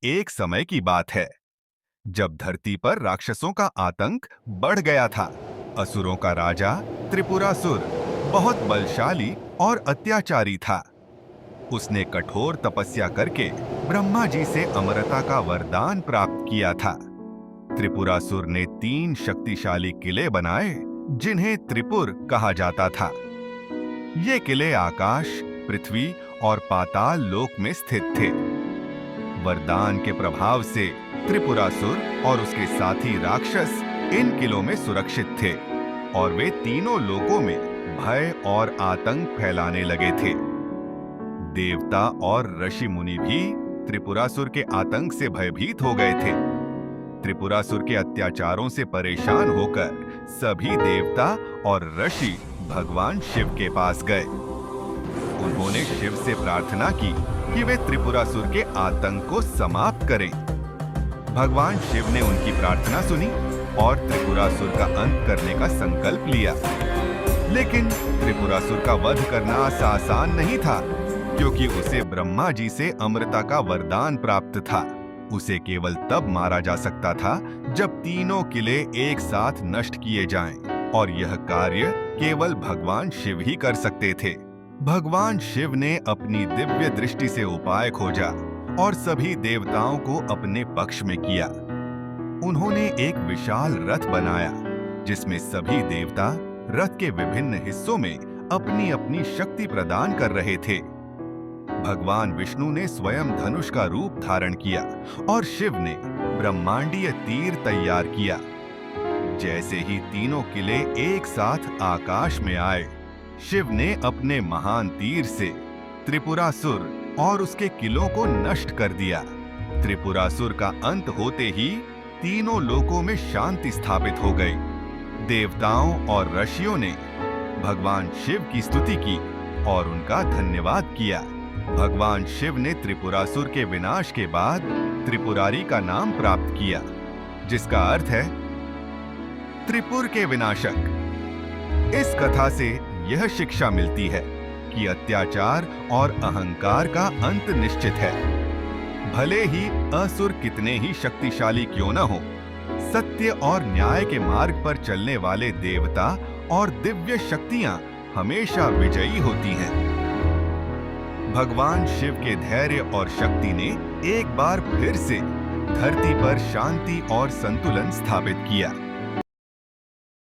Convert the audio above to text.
एक समय की बात है जब धरती पर राक्षसों का आतंक बढ़ गया था। असुरों का राजा त्रिपुरासुर बहुत बलशाली और अत्याचारी था। उसने कठोर तपस्या करके ब्रह्मा जी से अमरता का वरदान प्राप्त किया था। त्रिपुरासुर ने 3 शक्तिशाली किले बनाए जिन्हें त्रिपुर कहा जाता था। ये किले आकाश, पृथ्वी और पाताल लोक में स्थित थे। वरदान के प्रभाव से त्रिपुरासुर और उसके साथी राक्षस इन किलों में सुरक्षित थे और वे तीनों लोकों में भय और आतंक फैलाने लगे थे। देवता और ऋषि मुनि भी त्रिपुरासुर के आतंक से भयभीत हो गए थे। त्रिपुरासुर के अत्याचारों से परेशान होकर सभी देवता और ऋषि भगवान शिव के पास गए। उन्होंने शिव से प्रार्थना की कि वे त्रिपुरासुर के आतंक को समाप्त करें। भगवान शिव ने उनकी प्रार्थना सुनी और त्रिपुरासुर का अंत करने का संकल्प लिया। लेकिन त्रिपुरासुर का वध करना आसान नहीं था, क्योंकि उसे ब्रह्मा जी से अमृता का वरदान प्राप्त था। उसे केवल तब मारा जा सकता था जब तीनों किले एक साथ नष्ट किए जाएं, और यह कार्य केवल भगवान शिव ही कर सकते थे। भगवान शिव ने अपनी दिव्य दृष्टि से उपाय खोजा और सभी देवताओं को अपने पक्ष में किया। उन्होंने एक विशाल रथ बनाया जिसमें सभी देवता रथ के विभिन्न हिस्सों में अपनी अपनी शक्ति प्रदान कर रहे थे। भगवान विष्णु ने स्वयं धनुष का रूप धारण किया और शिव ने ब्रह्मांडीय तीर तैयार किया। जैसे ही तीनों किले एक साथ आकाश में आए, शिव ने अपने महान तीर से त्रिपुरासुर और उसके किलों को नष्ट कर दिया। त्रिपुरासुर का अंत होते ही तीनों लोकों में शांति स्थापित हो गई। देवताओं और ऋषियों ने भगवान शिव की स्तुति की और उनका धन्यवाद किया। भगवान शिव ने त्रिपुरासुर के विनाश के बाद त्रिपुरारी का नाम प्राप्त किया, जिसका अर्थ है त्रिपुर के विनाशक। इस कथा से यह शिक्षा मिलती है कि अत्याचार और अहंकार का अंत निश्चित है। भले ही असुर कितने ही शक्तिशाली क्यों न हो, सत्य और न्याय के मार्ग पर चलने वाले देवता और दिव्य शक्तियां हमेशा विजयी होती हैं। भगवान शिव के धैर्य और शक्ति ने एक बार फिर से धरती पर शांति और संतुलन स्थापित किया।